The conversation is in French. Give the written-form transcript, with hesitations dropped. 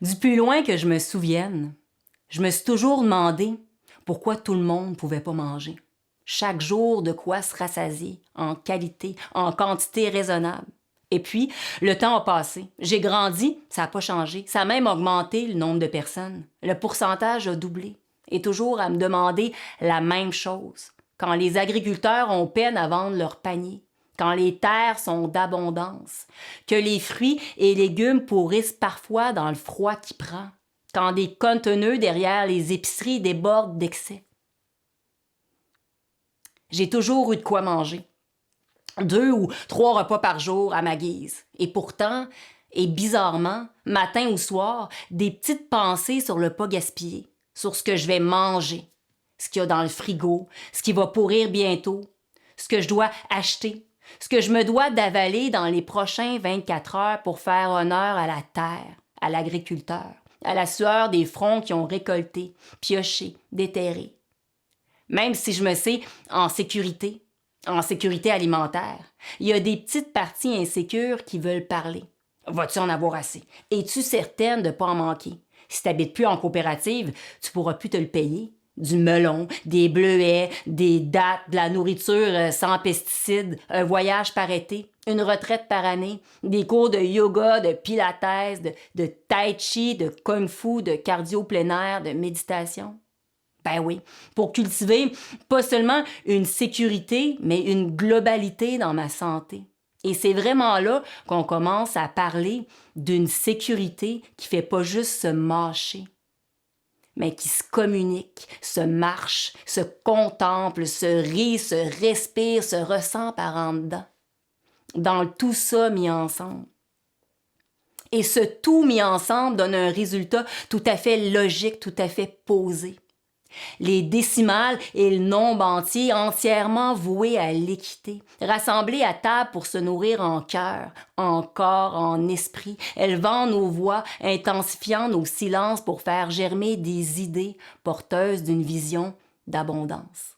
Du plus loin que je me souvienne, je me suis toujours demandé pourquoi tout le monde ne pouvait pas manger. Chaque jour, de quoi se rassasier, en qualité, en quantité raisonnable. Et puis, le temps a passé. J'ai grandi, ça n'a pas changé. Ça a même augmenté le nombre de personnes. Le pourcentage a doublé. Et toujours à me demander la même chose. Quand les agriculteurs ont peine à vendre leur panier, quand les terres sont d'abondance, que les fruits et légumes pourrissent parfois dans le froid qui prend, quand des conteneux derrière les épiceries débordent d'excès. J'ai toujours eu de quoi manger. 2 ou 3 repas par jour à ma guise. Et pourtant, et bizarrement, matin ou soir, des petites pensées sur le pas gaspillé, sur ce que je vais manger, ce qu'il y a dans le frigo, ce qui va pourrir bientôt, ce que je dois acheter, ce que je me dois d'avaler dans les prochains 24 heures pour faire honneur à la terre, à l'agriculteur, à la sueur des fronts qui ont récolté, pioché, déterré. Même si je me sais en sécurité alimentaire, il y a des petites parties insécures qui veulent parler. Vas-tu en avoir assez? Es-tu certaine de ne pas en manquer? Si tu n'habites plus en coopérative, tu ne pourras plus te le payer. Du melon, des bleuets, des dattes, de la nourriture sans pesticides, un voyage par été, une retraite par année, des cours de yoga, de pilates, de tai chi, de kung fu, de cardio plein air, de méditation. Ben oui, pour cultiver pas seulement une sécurité, mais une globalité dans ma santé. Et c'est vraiment là qu'on commence à parler d'une sécurité qui fait pas juste se mâcher, mais qui se communique, se marche, se contemple, se rit, se respire, se ressent par en dedans. Dans tout ça mis ensemble. Et ce tout mis ensemble donne un résultat tout à fait logique, tout à fait posé. Les décimales et le nombre entier entièrement voués à l'équité, rassemblés à table pour se nourrir en cœur, en corps, en esprit, élevant nos voix, intensifiant nos silences pour faire germer des idées porteuses d'une vision d'abondance.